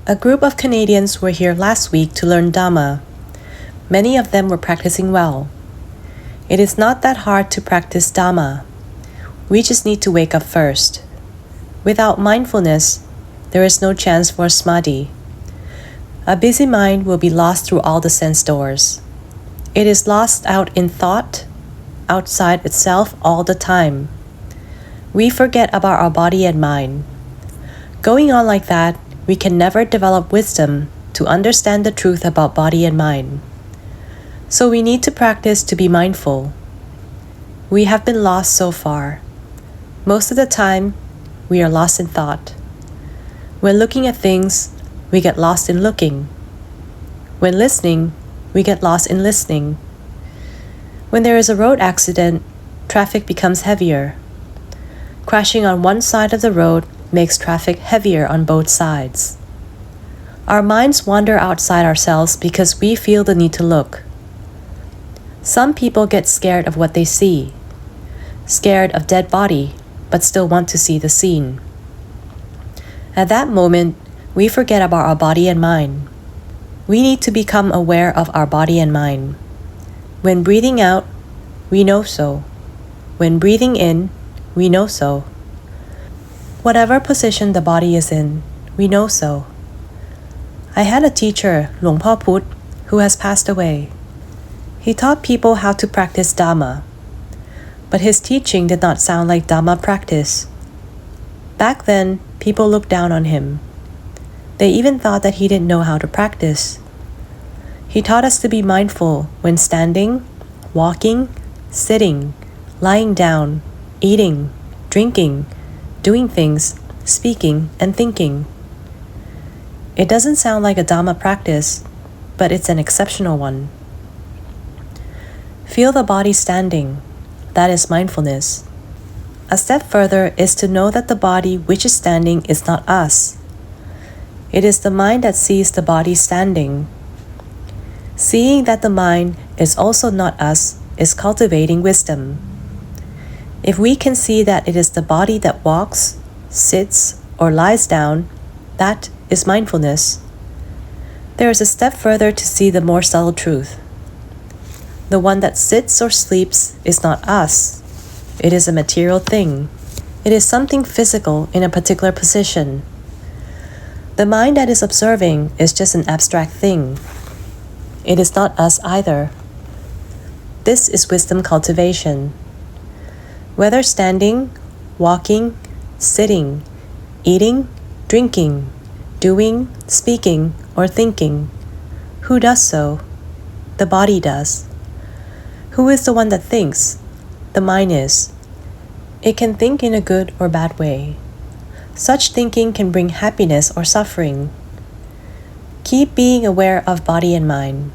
A group of Canadians were here last week to learn Dhamma. Many of them were practicing well. It is not that hard to practice Dhamma. We just need to wake up first. Without mindfulness, there is no chance for samadhi. A busy mind will be lost through all the sense doors. It is lost out in thought, outside itself all the time. We forget about our body and mind. Going on like that, we can never develop wisdom to understand the truth about body and mind. So we need to practice to be mindful. We have been lost so far. Most of the time, we are lost in thought. When looking at things, we get lost in looking. When listening, we get lost in listening. When there is a road accident, traffic becomes heavier. Crashing on one side of the road makes traffic heavier on both sides. Our minds wander outside ourselves because we feel the need to look. Some people get scared of what they see, scared of dead body, but still want to see the scene. At that moment, we forget about our body and mind. We need to become aware of our body and mind. When breathing out, we know so. When breathing in, we know so. Whatever position the body is in, we know so. I had a teacher, Luangpu, who has passed away. He taught people how to practice Dhamma, but his teaching did not sound like Dhamma practice. Back then, people looked down on him. They even thought that he didn't know how to practice. He taught us to be mindful when standing, walking, sitting, lying down, eating, drinking, doing things, speaking, and thinking. It doesn't sound like a Dhamma practice, but it's an exceptional one. Feel the body standing. That is mindfulness. A step further is to know that the body which is standing is not us. It is the mind that sees the body standing. Seeing that the mind is also not us is cultivating wisdom. If we can see that it is the body that walks, sits, or lies down, that is mindfulness. There is a step further to see the more subtle truth. The one that sits or sleeps is not us. It is a material thing. It is something physical in a particular position. The mind that is observing is just an abstract thing. It is not us either. This is wisdom cultivation. Whether standing, walking, sitting, eating, drinking, doing, speaking, or thinking, who does so? The body does. Who is the one that thinks? The mind is. It can think in a good or bad way. Such thinking can bring happiness or suffering. Keep being aware of body and mind.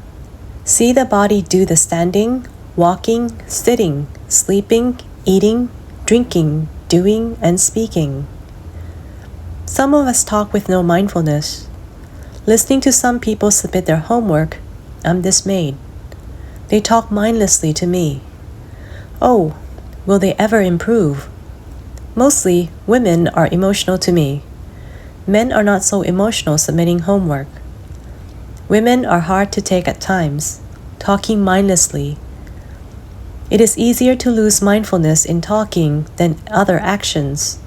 See the body do the standing, walking, sitting, sleeping, eating, drinking, doing, and speaking. Some of us talk with no mindfulness. Listening to some people submit their homework, I'm dismayed. They talk mindlessly to me. Oh, will they ever improve? Mostly, women are emotional to me. Men are not so emotional submitting homework. Women are hard to take at times, talking mindlessly. It is easier to lose mindfulness in talking than other actions.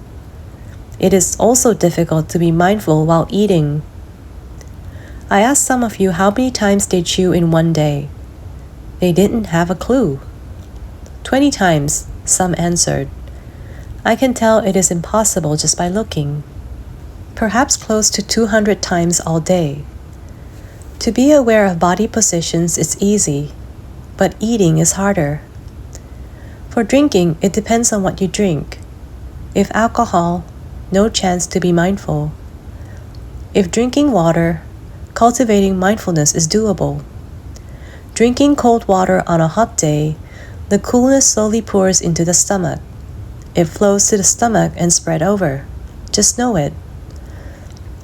It is also difficult to be mindful while eating. I asked some of you how many times they chew in one day. They didn't have a clue. 20 times, some answered. I can tell it is impossible just by looking. Perhaps close to 200 times all day. To be aware of body positions is easy, but eating is harder. For drinking, it depends on what you drink. If alcohol, no chance to be mindful. If drinking water, cultivating mindfulness is doable. Drinking cold water on a hot day, the coolness slowly pours into the stomach. It flows to the stomach and spread over. Just know it.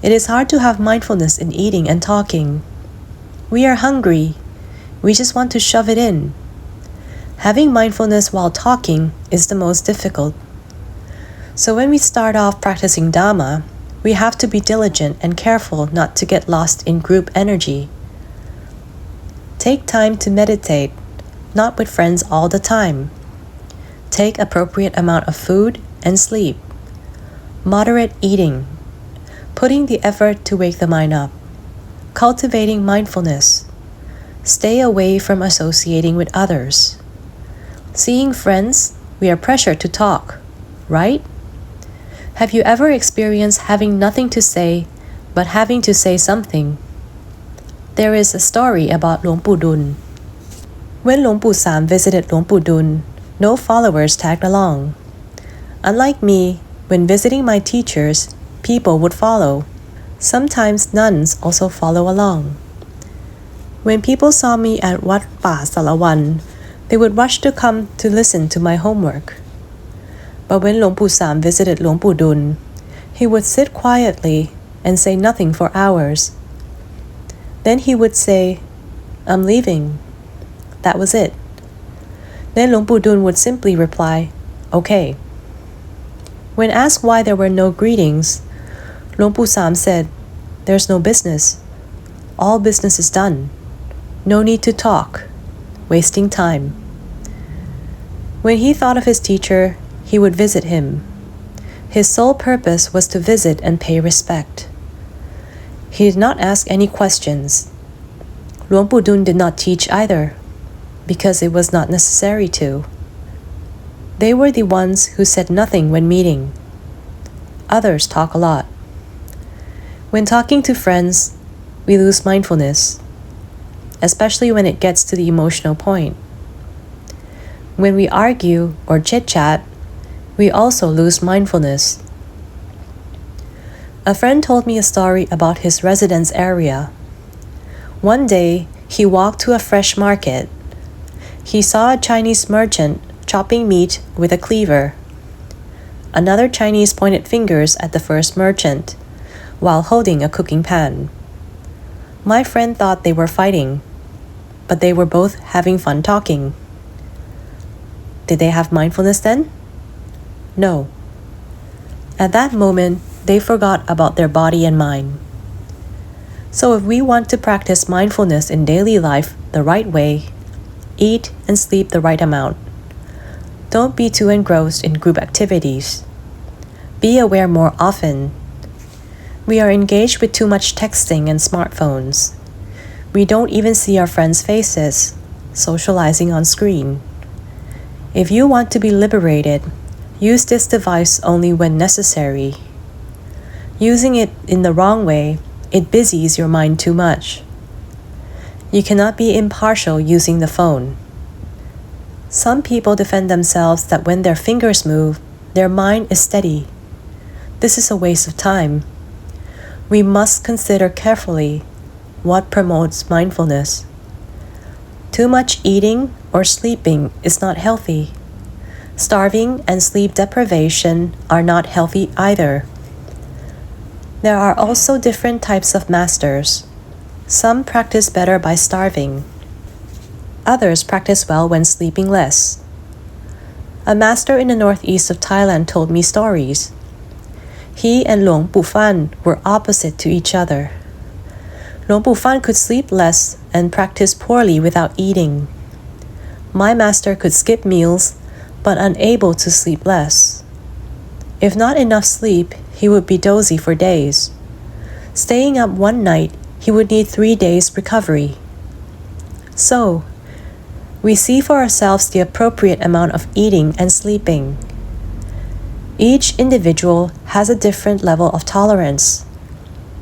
It is hard to have mindfulness in eating and talking. We are hungry. We just want to shove it in. Having mindfulness while talking is the most difficult. So when we start off practicing Dhamma, We have to be diligent and careful not to get lost in group energy. Take time to meditate, not with friends all the time. Take appropriate amount of food and sleep. Moderate eating. Putting the effort to wake the mind up. Cultivating mindfulness. Stay away from associating with others. Seeing friends, we are pressured to talk, right? Have you ever experienced having nothing to say, but having to say something? There is a story about Luangpu Dun. When Luangpu Sam visited Luangpu Dun, no followers tagged along. Unlike me, when visiting my teachers, people would follow. Sometimes nuns also follow along. When people saw me at Wat Pa Salawan, they would rush to come to listen to my homework. But when Luangpu Sam visited Luangpu Dun, he would sit quietly and say nothing for hours. Then he would say, "I'm leaving." That was it. Then Luangpu Dun would simply reply, "Okay." When asked why there were no greetings, Luangpu Sam said, "There's no business. All business is done. No need to talk. Wasting time." When he thought of his teacher, he would visit him. His sole purpose was to visit and pay respect. He did not ask any questions. Luangpu Dun did not teach either, because it was not necessary to. They were the ones who said nothing when meeting. Others talk a lot. When talking to friends, we lose mindfulness, especially when it gets to the emotional point. When we argue or chit-chat, we also lose mindfulness. A friend told me a story about his residence area. One day, he walked to a fresh market. He saw a Chinese merchant chopping meat with a cleaver. Another Chinese pointed fingers at the first merchant while holding a cooking pan. My friend thought they were fighting, but they were both having fun talking. Did they have mindfulness then? No. At that moment, they forgot about their body and mind. So if we want to practice mindfulness in daily life the right way, eat and sleep the right amount. Don't be too engrossed in group activities. Be aware more often. We are engaged with too much texting and smartphones. We don't even see our friends' faces, socializing on screen. If you want to be liberated, use this device only when necessary. Using it in the wrong way, it busies your mind too much. You cannot be impartial using the phone. Some people defend themselves that when their fingers move, their mind is steady. This is a waste of time. We must consider carefully what promotes mindfulness. Too much eating or sleeping is not healthy. Starving and sleep deprivation are not healthy either. There are also different types of masters. Some practice better by starving. Others practice well when sleeping less. A master in the northeast of Thailand told me stories. He and Luangpu Fan were opposite to each other. Luangpu Fan could sleep less and practice poorly without eating. My master could skip meals, but unable to sleep less. If not enough sleep, he would be dozy for days. Staying up one night, he would need 3 days recovery. So, we see for ourselves the appropriate amount of eating and sleeping. Each individual has a different level of tolerance.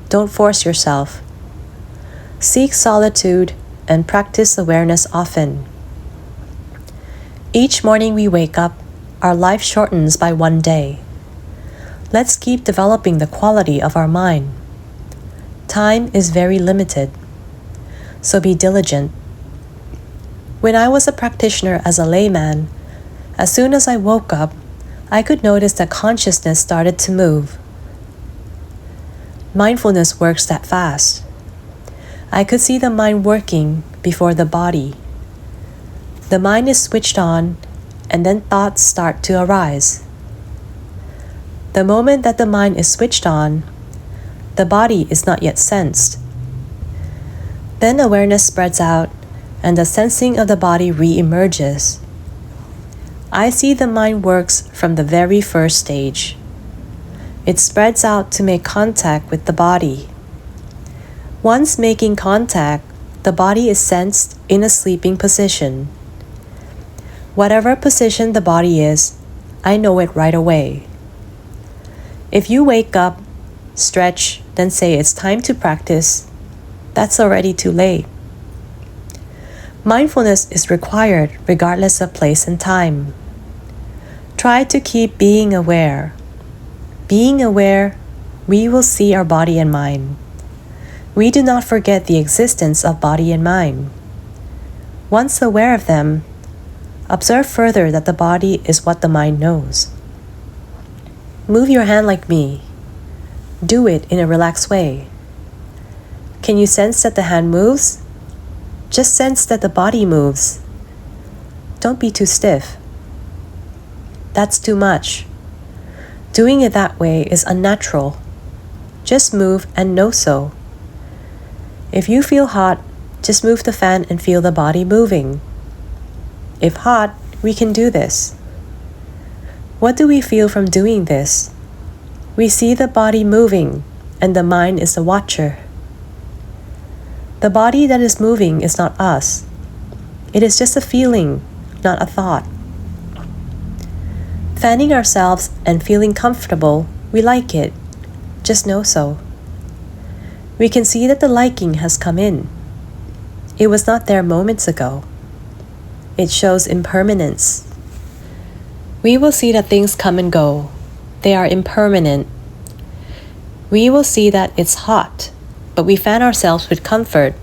Don't force yourself. Seek solitude and practice awareness often. Each morning we wake up, our life shortens by 1 day. Let's keep developing the quality of our mind. Time is very limited, so be diligent. When I was a practitioner as a layman, as soon as I woke up, I could notice that consciousness started to move. Mindfulness works that fast. I could see the mind working before the body. The mind is switched on, and then thoughts start to arise. The moment that the mind is switched on, The body is not yet sensed. Then awareness spreads out, and the sensing of the body re-emerges. I see the mind works from the very first stage. It spreads out to make contact with the body. Once making contact, the body is sensed in a sleeping position. Whatever position the body is, I know it right away. If you wake up, stretch, then say it's time to practice, that's already too late. Mindfulness is required regardless of place and time. Try to keep being aware. Being aware, we will see our body and mind. We do not forget the existence of body and mind. Once aware of them, observe further that the body is what the mind knows. Move your hand like me. Do it in a relaxed way. Can you sense that the hand moves? Just sense that the body moves. Don't be too stiff. That's too much. Doing it that way is unnatural. Just move and know so. If you feel hot, just move the fan and feel the body moving. If hot, we can do this. What do we feel from doing this? We see the body moving, and the mind is the watcher. The body that is moving is not us. It is just a feeling, not a thought. Fanning ourselves and feeling comfortable, we like it. Just know so. We can see that the liking has come in. It was not there moments ago. It shows impermanence. We will see that things come and go. They are impermanent. We will see that it's hot, but we fan ourselves with comfort.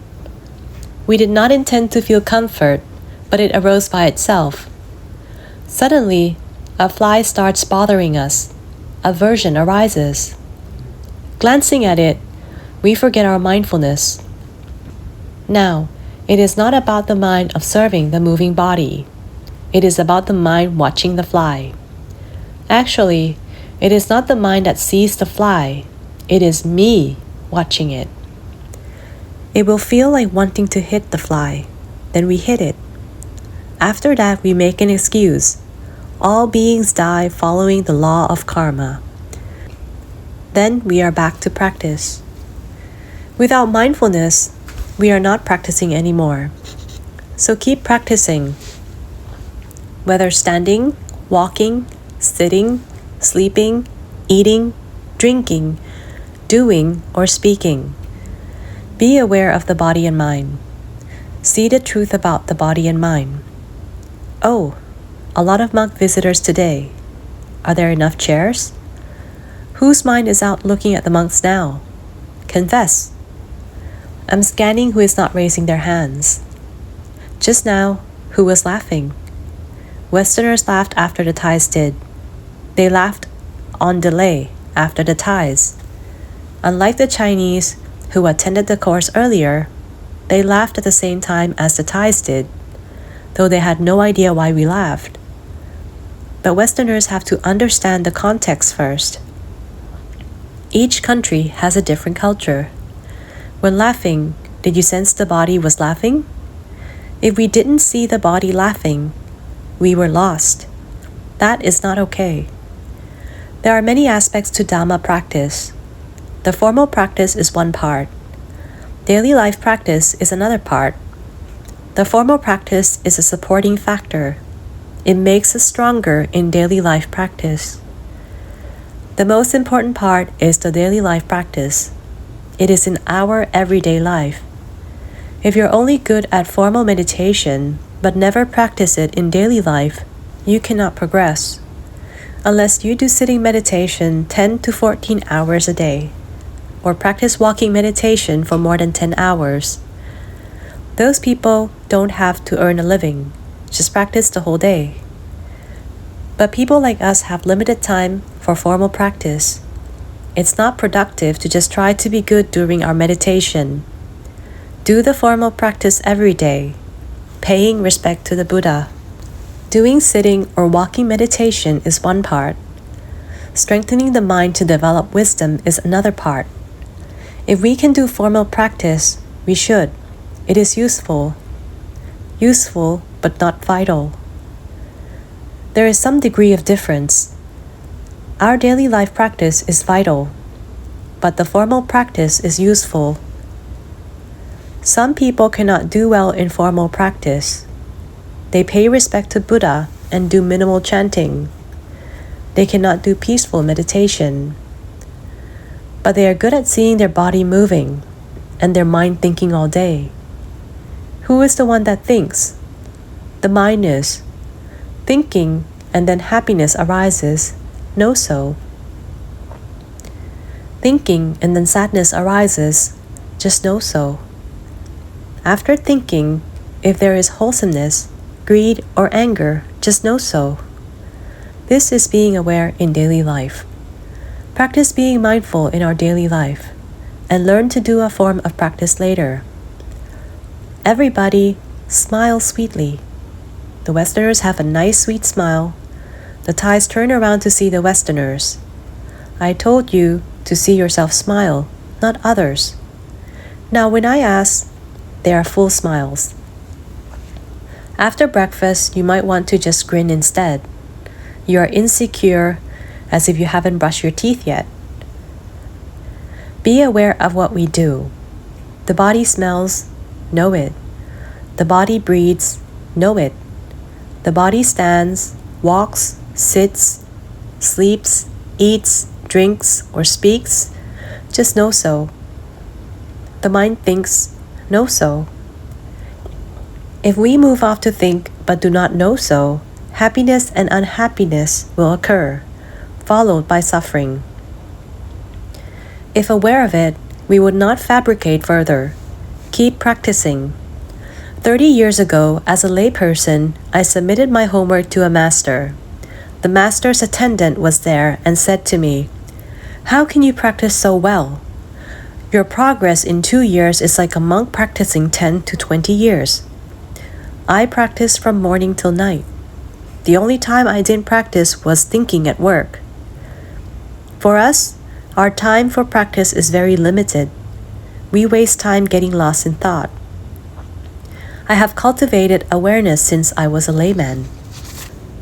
We did not intend to feel comfort, but it arose by itself. Suddenly, a fly starts bothering us. Aversion arises. Glancing at it, we forget our mindfulness. Now, it is not about the mind observing the moving body. It is about the mind watching the fly. Actually, it is not the mind that sees the fly. It is me watching it. It will feel like wanting to hit the fly. Then we hit it. After that, we make an excuse. All beings die following the law of karma. Then we are back to practice. Without mindfulness, we are not practicing anymore. So keep practicing. Whether standing, walking, sitting, sleeping, eating, drinking, doing, or speaking. Be aware of the body and mind. See the truth about the body and mind. Oh, a lot of monk visitors today. Are there enough chairs? Whose mind is out looking at the monks now? Confess. I'm scanning who is not raising their hands. Just now, who was laughing? Westerners laughed after the Thais did. They laughed on delay after the Thais. Unlike the Chinese, who attended the course earlier, they laughed at the same time as the Thais did, though they had no idea why we laughed. But Westerners have to understand the context first. Each country has a different culture. When laughing, did you sense the body was laughing? If we didn't see the body laughing, we were lost. That is not okay. There are many aspects to Dhamma practice. The formal practice is one part. Daily life practice is another part. The formal practice is a supporting factor. It makes us stronger in daily life practice. The most important part is the daily life practice. It is in our everyday life. If you're only good at formal meditation but never practice it in daily life, you cannot progress. Unless you do sitting meditation 10 to 14 hours a day, or practice walking meditation for more than 10 hours. Those people don't have to earn a living, just practice the whole day. But people like us have limited time for formal practice. It's not productive to just try to be good during our meditation. Do the formal practice every day, paying respect to the Buddha. Doing sitting or walking meditation is one part. Strengthening the mind to develop wisdom is another part. If we can do formal practice, we should. It is useful. Useful, but not vital. There is some degree of difference. Our daily life practice is vital, but the formal practice is useful. Some people cannot do well in formal practice. They pay respect to Buddha and do minimal chanting. They cannot do peaceful meditation. But they are good at seeing their body moving and their mind thinking all day. Who is the one that thinks? The mind is. Thinking and then happiness arises, no so. Thinking and then sadness arises, just no so. After thinking, if there is wholesomeness, greed or anger, just no so. This is being aware in daily life. Practice being mindful in our daily life and learn to do a form of practice later. Everybody, smile sweetly. The Westerners have a nice sweet smile. The Thais turn around to see the Westerners. I told you to see yourself smile, not others. Now when I ask, they are full smiles. After breakfast, you might want to just grin instead. You are insecure, as if you haven't brushed your teeth yet. Be aware of what we do. The body smells, know it. The body breathes, know it. The body stands, walks, sits, sleeps, eats, drinks, or speaks, just know so. The mind thinks, know so. If we move off to think but do not know so, happiness and unhappiness will occur, followed by suffering. If aware of it, we would not fabricate further. Keep practicing. 30 years ago, as a layperson, I submitted my homework to a master. The master's attendant was there and said to me, "How can you practice so well? Your progress in 2 years is like a monk practicing 10 to 20 years. I practiced from morning till night. The only time I didn't practice was thinking at work." For us, our time for practice is very limited. We waste time getting lost in thought. I have cultivated awareness since I was a layman,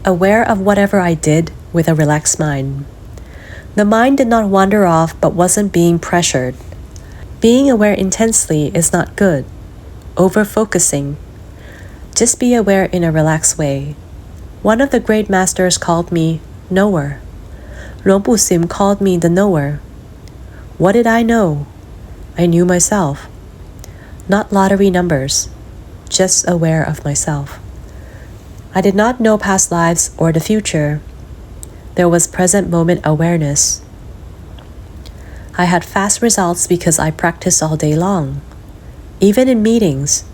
aware of whatever I did with a relaxed mind. The mind did not wander off but wasn't being pressured. Being aware intensely is not good. Over-focusing. Just be aware in a relaxed way. One of the great masters called me knower. Luangpu Sim called me the knower. What did I know? I knew myself. Not lottery numbers, just aware of myself. I did not know past lives or the future. There was present moment awareness. I had fast results because I practiced all day long. Even in meetings,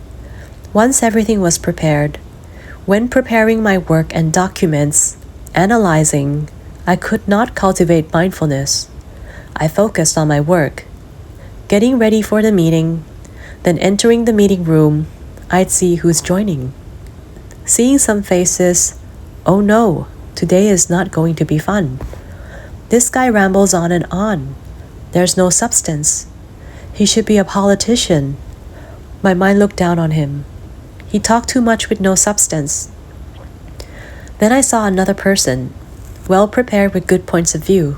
once everything was prepared, when preparing my work and documents, analyzing, I could not cultivate mindfulness. I focused on my work, getting ready for the meeting, then entering the meeting room, I'd see who's joining. Seeing some faces, oh no, today is not going to be fun. This guy rambles on and on. There's no substance. He should be a politician. My mind looked down on him. He talked too much with no substance. Then I saw another person, well prepared with good points of view.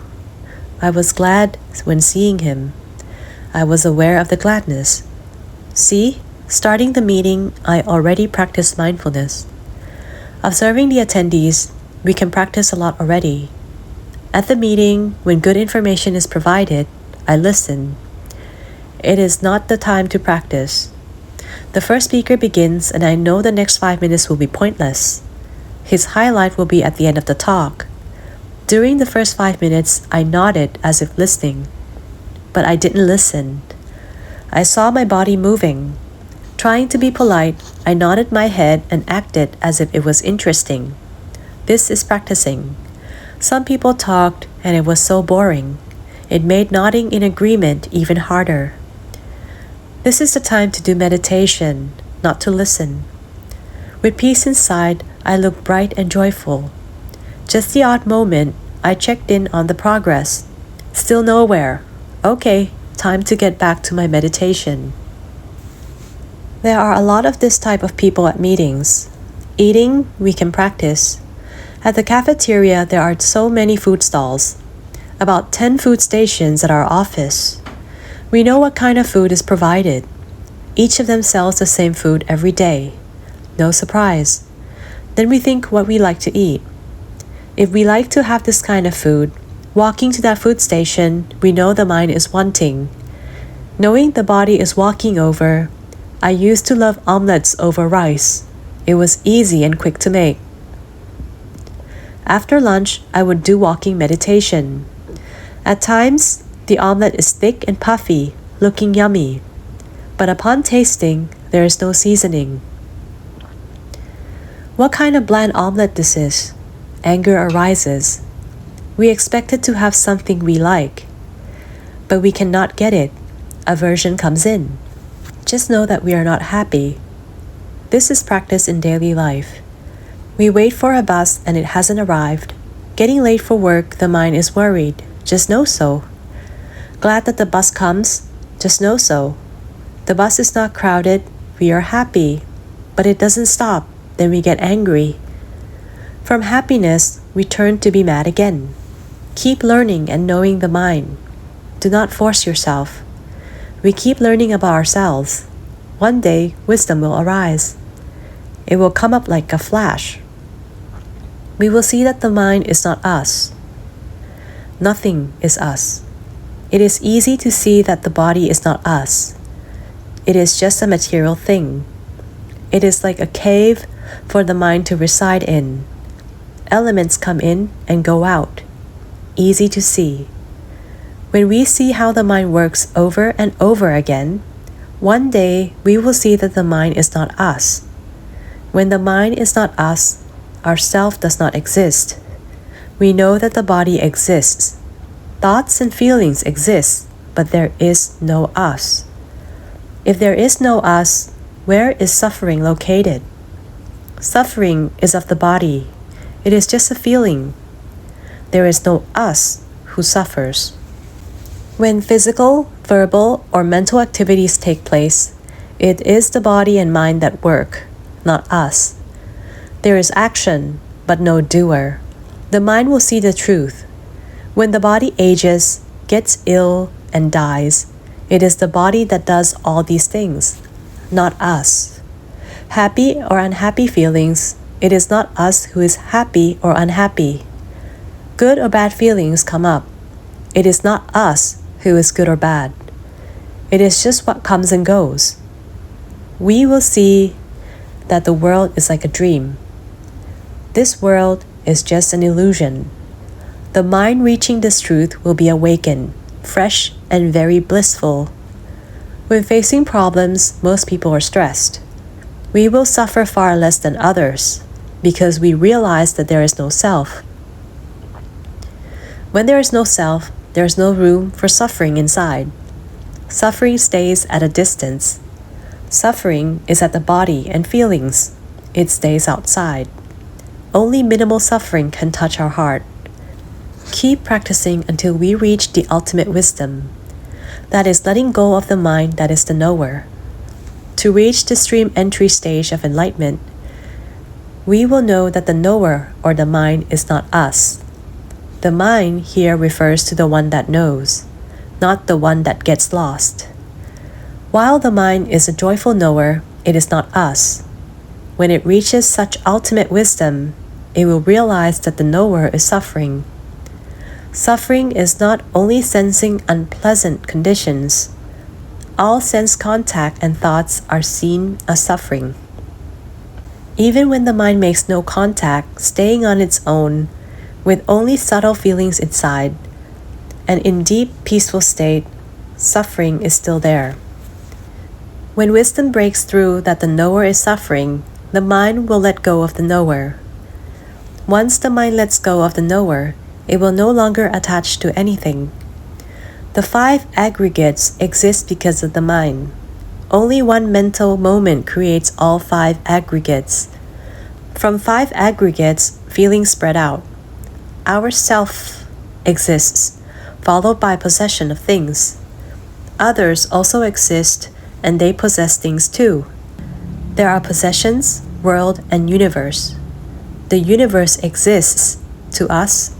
I was glad when seeing him. I was aware of the gladness. See, starting the meeting, I already practiced mindfulness. Observing the attendees, we can practice a lot already. At the meeting, when good information is provided, I listen. It is not the time to practice. The first speaker begins and I know the next 5 minutes will be pointless. His highlight will be at the end of the talk. During the first 5 minutes, I nodded as if listening. But I didn't listen. I saw my body moving. Trying to be polite, I nodded my head and acted as if it was interesting. This is practicing. Some people talked and it was so boring. It made nodding in agreement even harder. This is the time to do meditation, not to listen. With peace inside, I looked bright and joyful. Just the odd moment, I checked in on the progress. Still nowhere. Okay, time to get back to my meditation. There are a lot of this type of people at meetings. Eating, we can practice. At the cafeteria, there are so many food stalls. About 10 food stations at our office. We know what kind of food is provided. Each of them sells the same food every day. No surprise. Then we think what we like to eat. If we like to have this kind of food, walking to that food station, we know the mind is wanting. Knowing the body is walking over, I used to love omelets over rice. It was easy and quick to make. After lunch, I would do walking meditation. At times, the omelet is thick and puffy, looking yummy. But upon tasting, there is no seasoning. What kind of bland omelet this is? Anger arises. We expected to have something we like, but we cannot get it. Aversion comes in. Just know that we are not happy. This is practice in daily life. We wait for a bus and it hasn't arrived. Getting late for work, the mind is worried. Just know so. Glad that the bus comes. Just know so. The bus is not crowded. We are happy. But it doesn't stop. Then we get angry. From happiness, we turn to be mad again. Keep learning and knowing the mind. Do not force yourself. We keep learning about ourselves. One day, wisdom will arise. It will come up like a flash. We will see that the mind is not us. Nothing is us. It is easy to see that the body is not us. It is just a material thing. It is like a cave for the mind to reside in. Elements come in and go out. Easy to see. When we see how the mind works over and over again, one day we will see that the mind is not us. When the mind is not us, our self does not exist. We know that the body exists. Thoughts and feelings exist, but there is no us. If there is no us, where is suffering located? Suffering is of the body. It is just a feeling. There is no us who suffers. When physical, verbal, or mental activities take place, it is the body and mind that work, not us. There is action, but no doer. The mind will see the truth. When the body ages, gets ill, and dies, it is the body that does all these things, not us. Happy or unhappy feelings, it is not us who is happy or unhappy. Good or bad feelings come up. It is not us who is good or bad. It is just what comes and goes. We will see that the world is like a dream. This world is just an illusion. The mind reaching this truth will be awakened, fresh and very blissful. When facing problems, most people are stressed. We will suffer far less than others because we realize that there is no self. When there is no self, there is no room for suffering inside. Suffering stays at a distance. Suffering is at the body and feelings. It stays outside. Only minimal suffering can touch our heart. Keep practicing until we reach the ultimate wisdom. That is letting go of the mind that is the knower. To reach the stream entry stage of enlightenment, we will know that the knower or the mind is not us. The mind here refers to the one that knows, not the one that gets lost. While the mind is a joyful knower, it is not us. When it reaches such ultimate wisdom, it will realize that the knower is suffering. Suffering is not only sensing unpleasant conditions. All sense contact and thoughts are seen as suffering. Even when the mind makes no contact, staying on its own, with only subtle feelings inside, and in deep, peaceful state, suffering is still there. When wisdom breaks through that the knower is suffering, the mind will let go of the knower. Once the mind lets go of the knower, it will no longer attach to anything. The 5 aggregates exist because of the mind. Only one mental moment creates all 5 aggregates. From 5 aggregates, feelings spread out. Our self exists, followed by possession of things. Others also exist, and they possess things too. There are possessions, world, and universe. The universe exists, to us,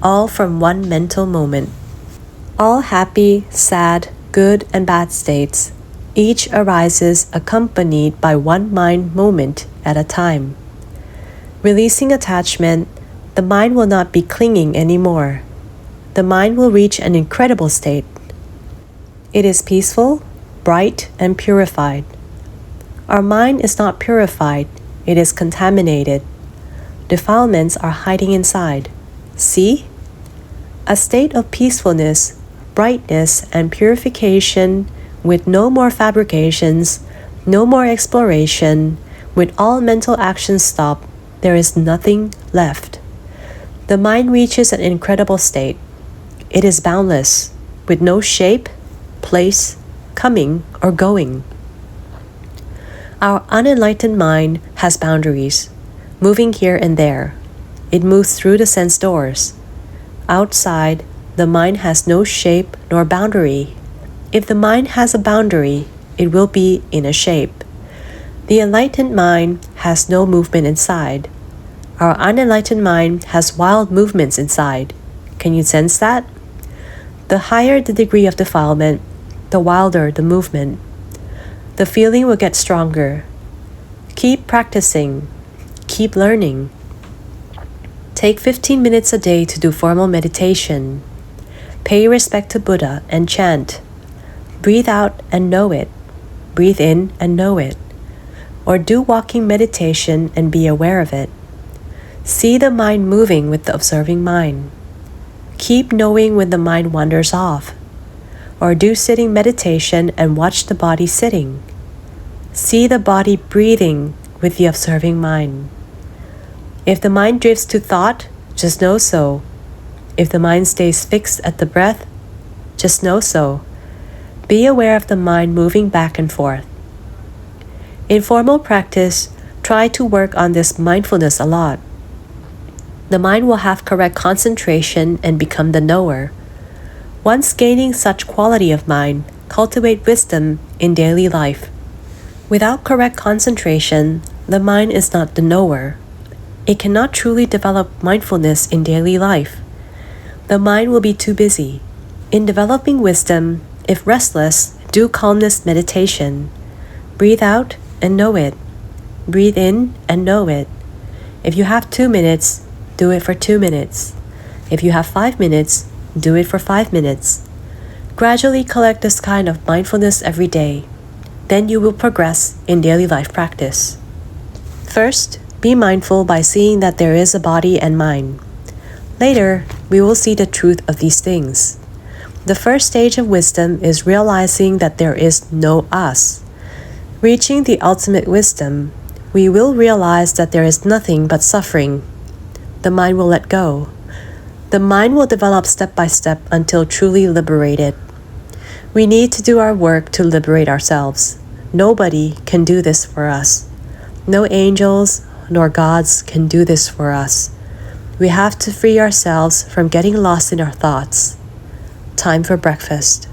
all from one mental moment. All happy, sad, good, and bad states, each arises accompanied by one mind moment at a time. Releasing attachment, the mind will not be clinging anymore. The mind will reach an incredible state. It is peaceful, bright, and purified. Our mind is not purified, it is contaminated. Defilements are hiding inside. See? A state of peacefulness, brightness, and purification with no more fabrications, no more exploration, with all mental actions stopped, there is nothing left. The mind reaches an incredible state. It is boundless, with no shape, place, coming, or going. Our unenlightened mind has boundaries, moving here and there. It moves through the sense doors. Outside, the mind has no shape nor boundary. If the mind has a boundary, it will be in a shape. The enlightened mind has no movement inside. Our unenlightened mind has wild movements inside. Can you sense that? The higher the degree of defilement, the wilder the movement. The feeling will get stronger. Keep practicing. Keep learning. Take 15 minutes a day to do formal meditation. Pay respect to Buddha and chant. Breathe out and know it. Breathe in and know it. Or do walking meditation and be aware of it. See the mind moving with the observing mind. Keep knowing when the mind wanders off. Or do sitting meditation and watch the body sitting. See the body breathing with the observing mind. If the mind drifts to thought, just know so. If the mind stays fixed at the breath, just know so. Be aware of the mind moving back and forth. In formal practice, try to work on this mindfulness a lot. The mind will have correct concentration and become the knower. Once gaining such quality of mind, cultivate wisdom in daily life. Without correct concentration, the mind is not the knower. It cannot truly develop mindfulness in daily life. The mind will be too busy. In developing wisdom, if restless, do calmness meditation. Breathe out and know it. Breathe in and know it. If you have 2 minutes, do it for 2 minutes. If you have 5 minutes, do it for 5 minutes. Gradually collect this kind of mindfulness every day. Then you will progress in daily life practice. First, be mindful by seeing that there is a body and mind. Later, we will see the truth of these things. The first stage of wisdom is realizing that there is no us. Reaching the ultimate wisdom, we will realize that there is nothing but suffering. The mind will let go. The mind will develop step by step until truly liberated. We need to do our work to liberate ourselves. Nobody can do this for us. No angels nor gods can do this for us. We have to free ourselves from getting lost in our thoughts. Time for breakfast.